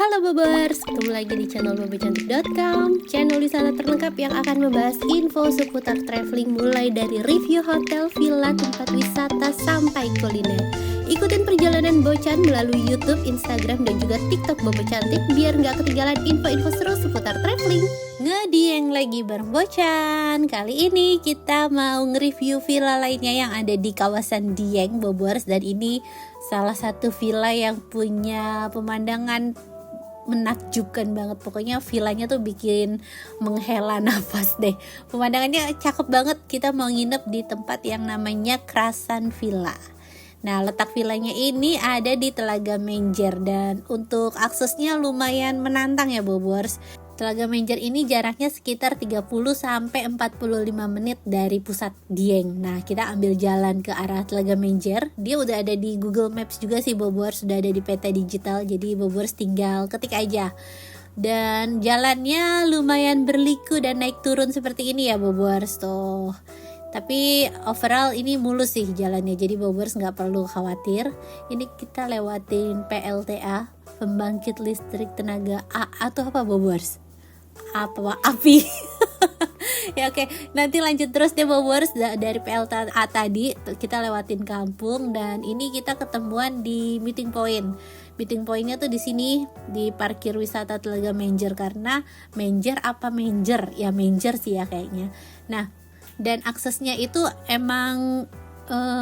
Halo Bobers, ketemu lagi di channel bobocantik.com, channel wisata terlengkap yang akan membahas info seputar traveling mulai dari review hotel, villa, tempat wisata, sampai kuliner. Ikutin perjalanan Bocan melalui YouTube, Instagram, dan juga TikTok Bobo Cantik biar nggak ketinggalan info-info seru seputar traveling. Ngedieng lagi bareng Bocan. Kali ini kita mau nge-review villa lainnya yang ada di kawasan Dieng, Bobers, dan ini salah satu villa yang punya pemandangan menakjubkan banget. Pokoknya villanya tuh bikin menghela nafas deh. Pemandangannya cakep banget. Kita mau nginep di tempat yang namanya Krasan Villa. Nah, letak villanya ini ada di Telaga Menjer dan untuk aksesnya lumayan menantang ya Bobors. Telaga Menjer ini jaraknya sekitar 30 sampai 45 menit dari pusat Dieng. Nah, kita ambil jalan ke arah Telaga Menjer. Dia udah ada di Google Maps juga sih Bobors, sudah ada di peta digital. Jadi Bobors tinggal ketik aja. Dan jalannya lumayan berliku dan naik turun seperti ini ya Bobors tuh. Tapi overall ini mulus sih jalannya, jadi Bobors nggak perlu khawatir. Ini kita lewatin PLTA, pembangkit listrik tenaga atau apa Bobors? Apa api? Ya oke, nanti lanjut terus deh Bobors. Dari PLTA tadi kita lewatin kampung dan ini kita ketemuan di meeting point. Meeting pointnya tuh di sini di parkir wisata Telaga Menjer, karena Menjer apa Menjer? Ya Menjer sih ya kayaknya. Nah, dan aksesnya itu emang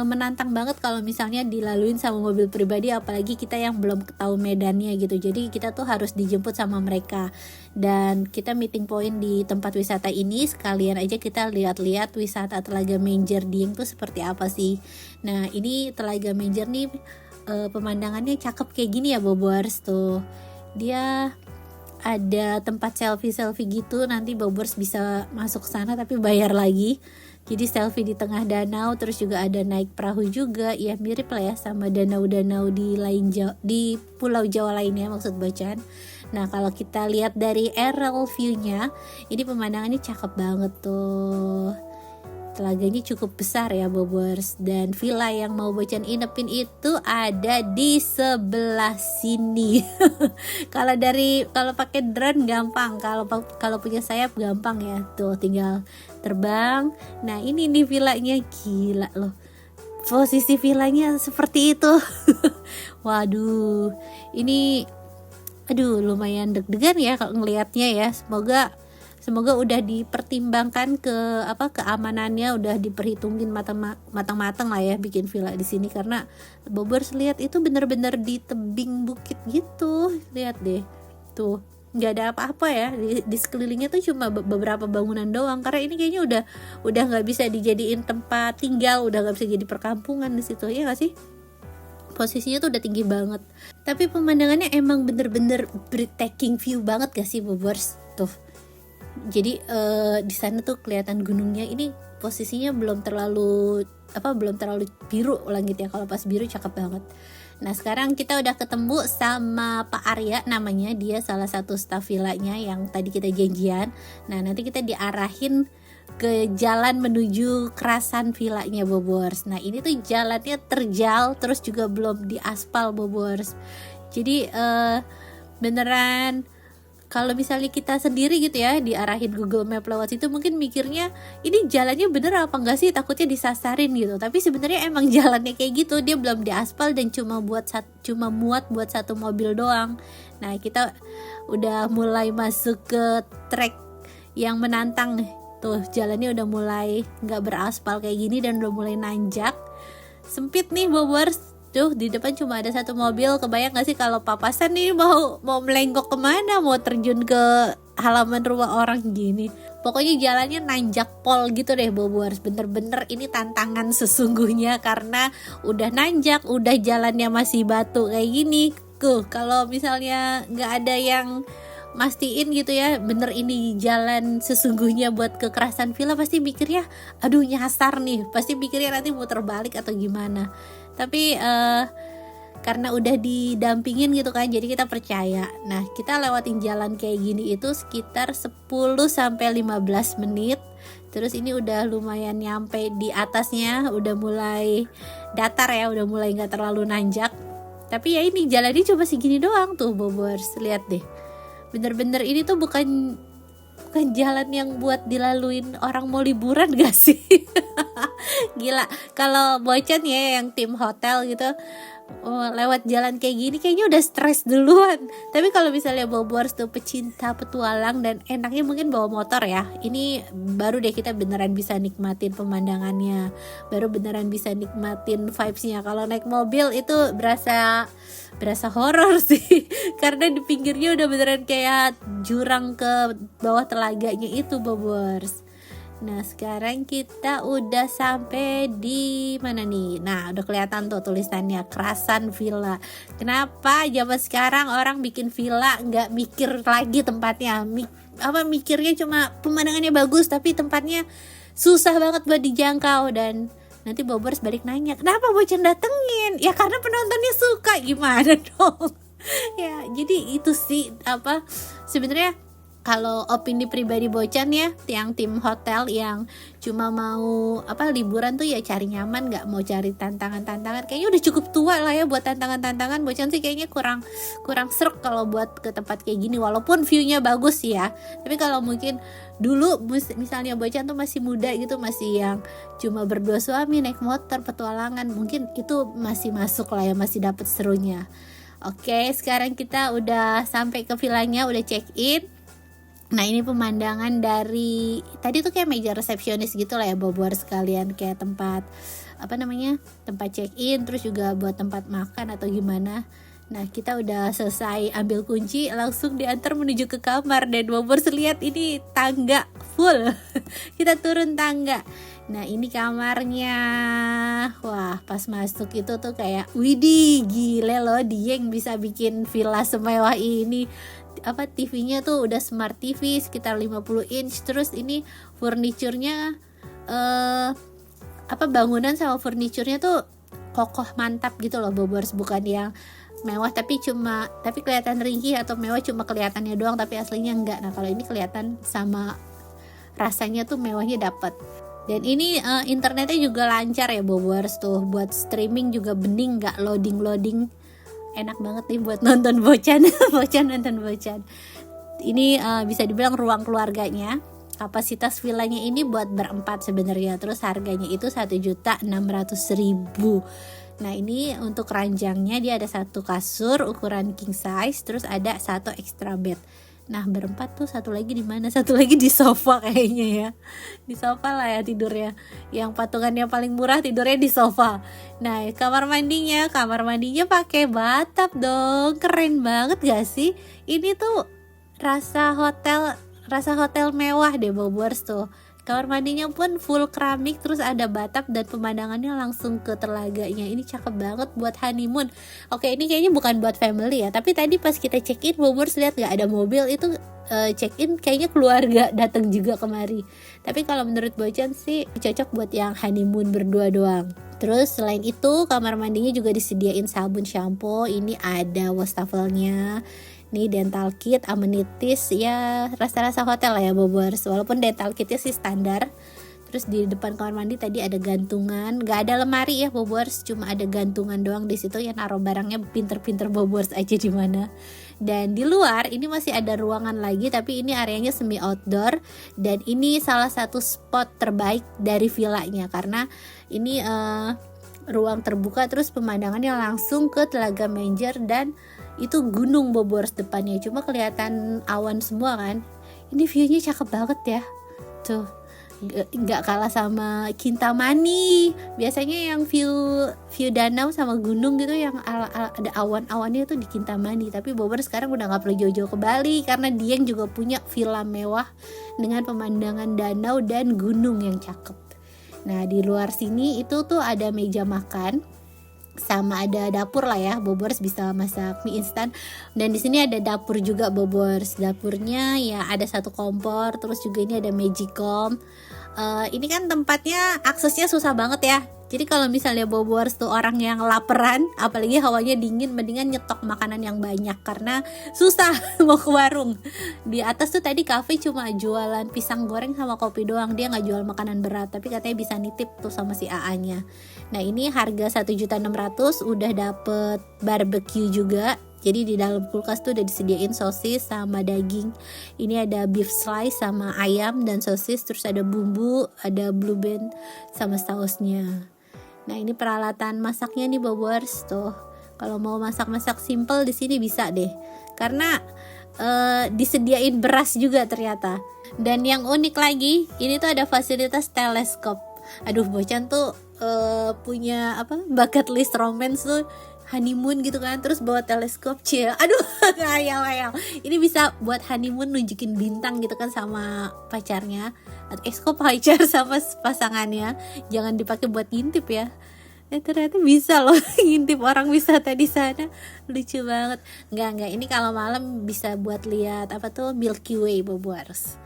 menantang banget kalau misalnya dilaluin sama mobil pribadi, apalagi kita yang belum tahu medannya gitu. Jadi kita tuh harus dijemput sama mereka. Dan kita meeting point di tempat wisata ini sekalian aja kita lihat-lihat wisata Telaga Menjer Dieng tuh seperti apa sih. Nah, ini Telaga Menjer nih pemandangannya cakep kayak gini ya Bobors tuh. Dia ada tempat selfie gitu, nanti Bobors bisa masuk sana tapi bayar lagi. Jadi selfie di tengah danau, terus juga ada naik perahu juga, ya mirip lah ya sama danau-danau di di Pulau Jawa lainnya maksud Bocan. Nah, kalau kita lihat dari aerial view-nya, ini pemandangannya cakep banget tuh. Telaganya cukup besar ya Bobors, dan villa yang mau Bocan inepin itu ada di sebelah sini. Kalau pakai drone gampang, kalau punya sayap gampang ya. Tuh tinggal terbang. Nah, ini nih villanya, gila loh. Posisi villanya seperti itu. Waduh. Ini lumayan deg-degan ya kalau ngelihatnya ya. Semoga udah dipertimbangkan keamanannya, udah diperhitungin matang-matang lah ya bikin villa di sini, karena Bobors lihat itu bener-bener di tebing bukit gitu. Lihat deh. Tuh, nggak ada apa-apa ya di sekelilingnya tuh, cuma beberapa bangunan doang, karena ini kayaknya udah nggak bisa dijadiin tempat tinggal, udah nggak bisa jadi perkampungan di situ, ya nggak sih? Posisinya tuh udah tinggi banget, tapi pemandangannya emang bener-bener breathtaking view banget gak sih Bobors? Tuh, jadi di sana tuh kelihatan gunungnya. Ini posisinya belum terlalu biru langitnya. Kalau pas biru cakep banget. Nah, sekarang kita udah ketemu sama Pak Arya namanya, dia salah satu staff villanya yang tadi kita janjian. Nah, nanti kita diarahin ke jalan menuju Krasan villanya Bobors. Nah, ini tuh jalannya terjal, terus juga belum diaspal Bobors. Jadi beneran kalau misalnya kita sendiri gitu ya diarahin Google Map lewat situ, mungkin mikirnya ini jalannya bener apa enggak sih, takutnya disasarin gitu. Tapi sebenarnya emang jalannya kayak gitu, dia belum diaspal dan cuma muat buat satu mobil doang. Nah, kita udah mulai masuk ke trek yang menantang. Tuh, jalannya udah mulai nggak beraspal kayak gini dan udah mulai nanjak. Sempit nih Bobors. Tuh, di depan cuma ada satu mobil. Kebayang gak sih kalau papasan nih mau melenggok kemana, mau terjun ke halaman rumah orang gini. Pokoknya jalannya nanjak pol gitu deh Bobors. Bener-bener ini tantangan sesungguhnya, karena udah nanjak, udah jalannya masih batu kayak gini. Kalau misalnya gak ada yang mastiin gitu ya bener ini jalan sesungguhnya buat ke Krasan Villa, pasti mikirnya aduh nyasar nih, pasti mikirnya nanti muter balik atau gimana. Tapi karena udah didampingin gitu kan, jadi kita percaya. Nah, kita lewatin jalan kayak gini itu sekitar 10-15 menit. Terus ini udah lumayan nyampe di atasnya, udah mulai datar ya, udah mulai gak terlalu nanjak. Tapi ya ini jalannya cuma segini doang tuh Bobors, lihat deh. Bener-bener ini tuh bukan jalan yang buat dilaluin orang mau liburan gak sih? Gila, kalau Bocan ya yang tim hotel gitu, lewat jalan kayak gini kayaknya udah stres duluan. Tapi kalau misalnya Bobors tuh pecinta petualang dan enaknya mungkin bawa motor ya, ini baru deh kita beneran bisa nikmatin pemandangannya, baru beneran bisa nikmatin vibesnya. Kalau naik mobil itu berasa horor sih karena di pinggirnya udah beneran kayak jurang ke bawah telaganya itu Bobors. Nah sekarang kita udah sampai di mana nih? Nah udah kelihatan tuh tulisannya Krasan Villa. Kenapa zaman sekarang orang bikin villa nggak mikir lagi tempatnya? Mikirnya cuma pemandangannya bagus tapi tempatnya susah banget buat dijangkau. Dan nanti Bobors balik nanya, kenapa Bocan datengin? Ya karena penontonnya suka, gimana dong? Ya jadi itu sih sebenarnya. Kalau opini pribadi Bocan ya, yang tim hotel yang cuma mau liburan tuh ya cari nyaman, nggak mau cari tantangan-tantangan. Kayaknya udah cukup tua lah ya buat tantangan-tantangan. Bocan sih kayaknya kurang serk kalau buat ke tempat kayak gini. Walaupun view-nya bagus ya, tapi kalau mungkin dulu misalnya Bocan tuh masih muda gitu, masih yang cuma berdua suami naik motor petualangan, mungkin itu masih masuk lah ya, masih dapet serunya. Oke, sekarang kita udah sampai ke villanya, udah check in. Nah ini pemandangan dari tadi tuh kayak meja resepsionis gitu lah ya Bobors sekalian, kayak tempat tempat check in, terus juga buat tempat makan atau gimana. Nah kita udah selesai ambil kunci, langsung diantar menuju ke kamar. Dan Bobors lihat ini tangga full kita turun tangga. Nah ini kamarnya. Wah pas masuk itu tuh kayak widih gile loh, Dieng bisa bikin villa semewah ini. TV-nya tuh udah smart TV sekitar 50 inch. Terus ini furniturnya bangunan sama furniturnya tuh kokoh mantap gitu loh Bobors, bukan yang mewah tapi kelihatan ringkih atau mewah cuma kelihatannya doang tapi aslinya enggak. Nah kalau ini kelihatan sama rasanya tuh mewahnya dapet. Dan ini internetnya juga lancar ya Bobors tuh, buat streaming juga bening, nggak loading. Enak banget nih buat nonton Bocan. nonton Bocan. Ini bisa dibilang ruang keluarganya. Kapasitas villanya ini buat berempat sebenarnya. Terus harganya itu 1.600.000. Nah ini untuk ranjangnya dia ada satu kasur ukuran king size, terus ada satu extra bed. Nah berempat tuh satu lagi di mana? Satu lagi di sofa kayaknya ya. Di sofa lah ya tidurnya. Yang patungannya paling murah tidurnya di sofa. Nah kamar mandinya pakai bathtub dong. Keren banget gak sih? Ini tuh rasa hotel mewah deh Bobors tuh. Kamar mandinya pun full keramik, terus ada bathtub dan pemandangannya langsung ke telaganya. Ini cakep banget buat honeymoon. Oke, ini kayaknya bukan buat family ya, tapi tadi pas kita check in Bobors lihat gak ada mobil, itu check in kayaknya keluarga datang juga kemari. Tapi kalau menurut Bocan sih cocok buat yang honeymoon berdua doang. Terus selain itu kamar mandinya juga disediain sabun shampoo, ini ada wastafelnya. Nih dental kit, amenities ya rasa-rasa hotel lah ya Bobors. Walaupun dental kitnya sih standar. Terus di depan kamar mandi tadi ada gantungan, gak ada lemari ya Bobors, cuma ada gantungan doang di situ ya, naruh barangnya pinter-pinter Bobors aja di mana. Dan di luar ini masih ada ruangan lagi, tapi ini areanya semi outdoor. Dan ini salah satu spot terbaik dari villanya karena ini ruang terbuka, terus pemandangannya langsung ke Telaga Menjer dan itu gunung Bobors depannya, cuma kelihatan awan semua kan. Ini viewnya cakep banget ya tuh, nggak kalah sama Kintamani. Biasanya yang view danau sama gunung gitu yang ada awan-awannya tuh di Kintamani, tapi Bobors sekarang udah nggak perlu jauh-jauh ke Bali karena dia juga punya villa mewah dengan pemandangan danau dan gunung yang cakep. Nah di luar sini itu tuh ada meja makan sama ada dapur lah ya, Bobors bisa masak mie instan. Dan di sini ada dapur juga Bobors. Dapurnya ya ada satu kompor, terus juga ini ada magicom, Ini kan tempatnya aksesnya susah banget ya. Jadi kalau misalnya Bobors tuh orang yang laparan, apalagi hawanya dingin, mendingan nyetok makanan yang banyak karena susah mau ke warung. Di atas tuh tadi cafe cuma jualan pisang goreng sama kopi doang, dia nggak jual makanan berat, tapi katanya bisa nitip tuh sama si AA-nya. Nah ini harga 1.600.000 udah dapet barbecue juga. Jadi di dalam kulkas tuh udah disediain sosis sama daging. Ini ada beef slice sama ayam dan sosis, terus ada bumbu, ada blue band sama sausnya. Nah ini peralatan masaknya nih Bobors tuh. Kalau mau masak-masak simple di sini bisa deh. Karena disediain beras juga ternyata. Dan yang unik lagi, ini tuh ada fasilitas teleskop. Aduh, Bocan tuh punya bucket list romance tuh, honeymoon gitu kan, terus bawa teleskop. Aduh, ngayal. Ini bisa buat honeymoon, nunjukin bintang gitu kan sama pacarnya, atau kok pacar sama pasangannya. Jangan dipakai buat ngintip ya. Ternyata bisa loh ngintip orang wisata di sana. Lucu banget. Enggak, ini kalau malam bisa buat lihat Milky Way Bobors.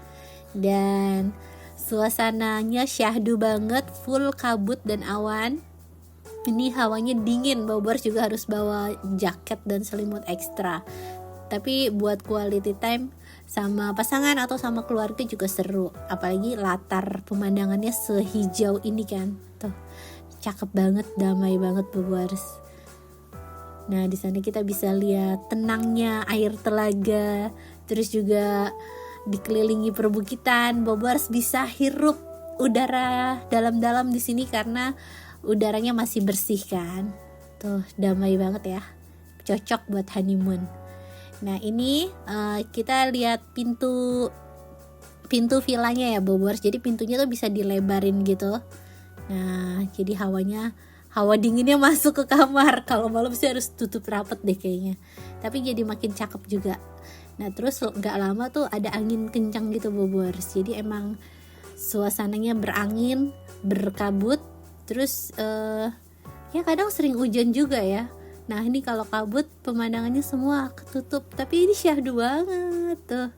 Dan suasananya syahdu banget, full kabut dan awan. Ini hawanya dingin, Bobors juga harus bawa jaket dan selimut ekstra. Tapi buat quality time sama pasangan atau sama keluarga juga seru. Apalagi latar pemandangannya sehijau ini kan. Tuh, cakep banget, damai banget Bobors. Nah, di sana kita bisa lihat tenangnya air telaga, terus juga dikelilingi perbukitan. Bobors bisa hirup udara dalam-dalam di sini karena udaranya masih bersih kan. Tuh, damai banget ya. Cocok buat honeymoon. Nah, ini kita lihat pintu villanya ya Bobors. Jadi pintunya tuh bisa dilebarin gitu. Nah, jadi hawa dinginnya masuk ke kamar. Kalau malam sih harus tutup rapet deh kayaknya. Tapi jadi makin cakep juga. Nah, terus gak lama tuh ada angin kencang gitu Bobors. Jadi emang suasananya berangin, berkabut. Terus ya kadang sering hujan juga ya. Nah ini kalau kabut pemandangannya semua ketutup. Tapi ini syahdu banget tuh.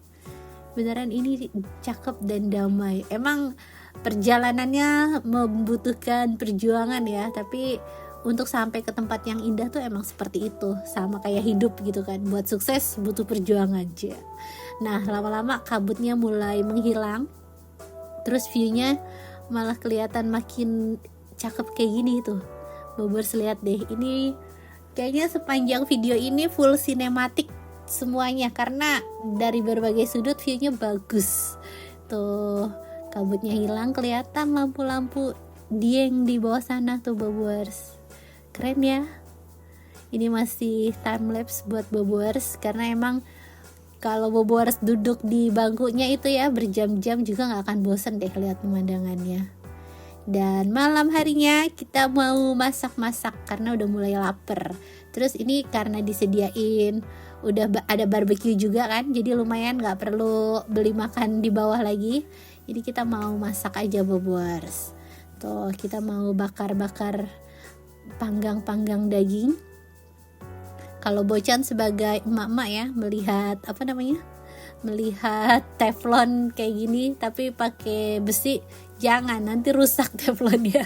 Beneran ini cakep dan damai. Emang perjalanannya membutuhkan perjuangan ya. Tapi untuk sampai ke tempat yang indah tuh emang seperti itu. Sama kayak hidup gitu kan. Buat sukses butuh perjuangan aja. Nah lama-lama kabutnya mulai menghilang. Terus viewnya malah kelihatan makin cakep kayak gini tuh. Bobors lihat deh, ini kayaknya sepanjang video ini full sinematik semuanya karena dari berbagai sudut viewnya bagus. Tuh, kabutnya hilang, kelihatan lampu-lampu Dieng di bawah sana tuh Bobors. Keren ya. Ini masih time lapse buat Bobors karena emang kalau Bobors duduk di bangkunya itu ya berjam-jam juga gak akan bosen deh lihat pemandangannya. Dan malam harinya kita mau masak-masak karena udah mulai lapar. Terus ini karena disediain udah ada barbecue juga kan, jadi lumayan gak perlu beli makan di bawah lagi. Jadi kita mau masak aja Bobors. Tuh kita mau bakar-bakar, panggang-panggang daging. Kalau Bocan sebagai emak-emak ya melihat melihat teflon kayak gini tapi pakai besi, jangan nanti rusak teflonnya.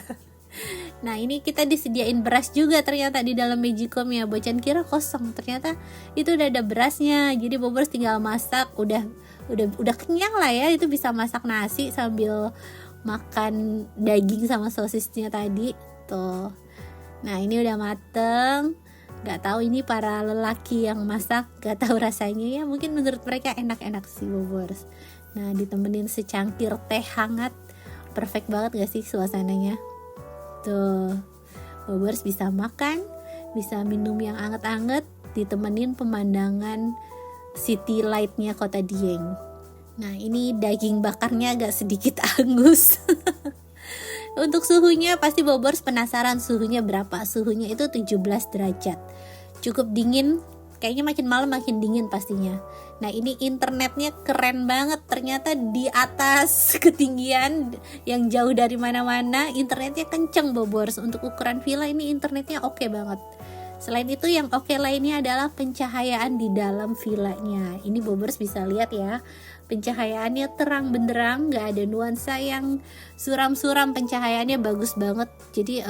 Nah ini kita disediain beras juga ternyata di dalam magicom ya. Bocan kira kosong, ternyata itu udah ada berasnya. Jadi Bobors tinggal masak, udah kenyang lah ya. Itu bisa masak nasi sambil makan daging sama sosisnya tadi tuh. Nah ini udah mateng. Gak tahu ini para lelaki yang masak gak tahu rasanya ya, mungkin menurut mereka enak-enak sih Bobors. Nah ditemenin secangkir teh hangat, perfect banget gak sih suasananya. Tuh Bobors bisa makan, bisa minum yang anget-anget, ditemenin pemandangan city lightnya kota Dieng. Nah ini daging bakarnya agak sedikit angus. Untuk suhunya pasti Bobors penasaran suhunya berapa. Suhunya itu 17 derajat. Cukup dingin, kayaknya makin malam makin dingin pastinya. Nah ini internetnya keren banget. Ternyata di atas ketinggian yang jauh dari mana-mana internetnya kenceng Bobors. Untuk ukuran villa ini internetnya oke banget. Selain itu yang oke lainnya adalah pencahayaan di dalam villanya. Ini Bobers bisa lihat ya, pencahayaannya terang benderang, gak ada nuansa yang suram-suram, pencahayaannya bagus banget. Jadi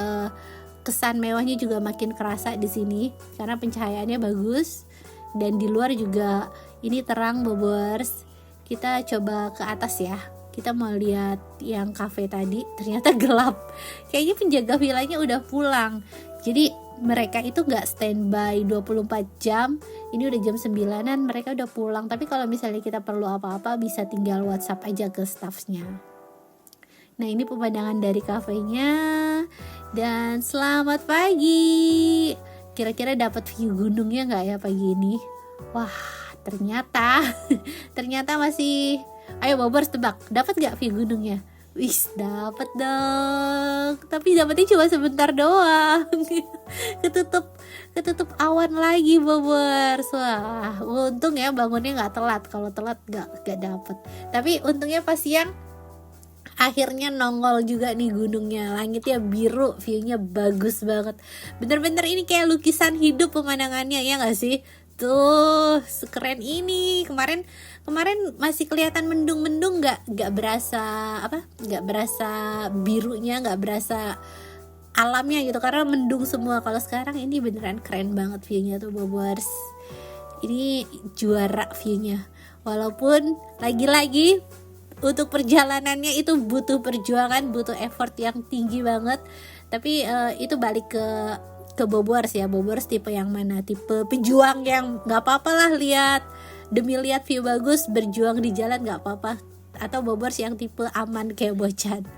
kesan mewahnya juga makin kerasa di sini karena pencahayaannya bagus. Dan di luar juga ini terang Bobers. Kita coba ke atas ya. Kita mau lihat yang cafe tadi, ternyata gelap. Kayaknya penjaga villanya udah pulang. Jadi mereka itu gak standby 24 jam. Ini udah jam 9-an, mereka udah pulang. Tapi kalau misalnya kita perlu apa-apa, bisa tinggal WhatsApp aja ke staffnya. Nah, ini pemandangan dari kafenya. Dan selamat pagi. Kira-kira dapat view gunungnya gak ya pagi ini? Wah, ternyata masih. Ayo Bobers tebak, dapat gak view gunungnya? Wis, dapat dong. Tapi dapatnya cuma sebentar doang. ketutup awan lagi Bobers. Wah, untung ya bangunnya nggak telat. Kalau telat nggak dapet. Tapi untungnya pas siang akhirnya nongol juga nih gunungnya. Langitnya biru, viewnya bagus banget. Bener-bener ini kayak lukisan hidup pemandangannya, ya nggak sih? Tuh, sekeren ini. Kemarin masih kelihatan mendung-mendung, nggak berasa birunya, nggak berasa alamnya gitu karena mendung semua. Kalau sekarang ini beneran keren banget viewnya tuh Bobers. Ini juara viewnya. Walaupun lagi-lagi untuk perjalanannya itu butuh perjuangan, butuh effort yang tinggi banget. Tapi itu balik ke Bobers ya. Bobers tipe yang mana? Tipe pejuang yang nggak apa-apa lah demi lihat view bagus, berjuang di jalan nggak apa-apa. Atau Bobers yang tipe aman kayak Bocan.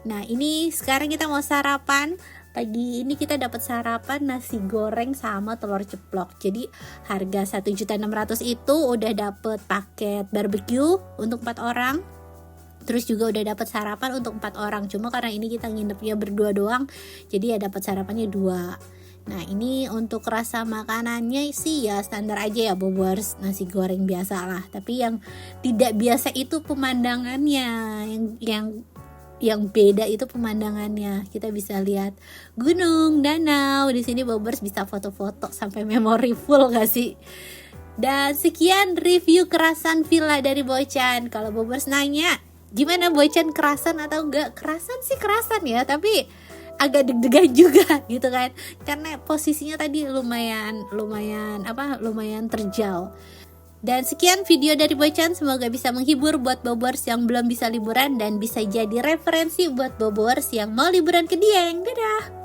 Nah, ini sekarang kita mau sarapan. Pagi ini kita dapat sarapan nasi goreng sama telur ceplok. Jadi harga 1.600.000 itu udah dapet paket barbecue untuk 4 orang. Terus juga udah dapat sarapan untuk 4 orang. Cuma karena ini kita nginepnya berdua doang, jadi ya dapat sarapannya 2. Nah, ini untuk rasa makanannya sih ya standar aja ya Bobers, nasi goreng biasa lah. Tapi yang tidak biasa itu pemandangannya. Yang beda itu pemandangannya. Kita bisa lihat gunung, danau. Di sini Bobers bisa foto-foto sampai memori full gak sih? Dan sekian review kerasan villa dari Bocan. Kalau Bobers nanya, gimana Bocan, kerasan atau enggak? Kerasan sih kerasan ya, tapi agak deg-degan juga gitu kan. Karena posisinya tadi lumayan terjal. Dan sekian video dari Bocan, semoga bisa menghibur buat Bobers yang belum bisa liburan dan bisa jadi referensi buat Bobers yang mau liburan ke Dieng. Dadah.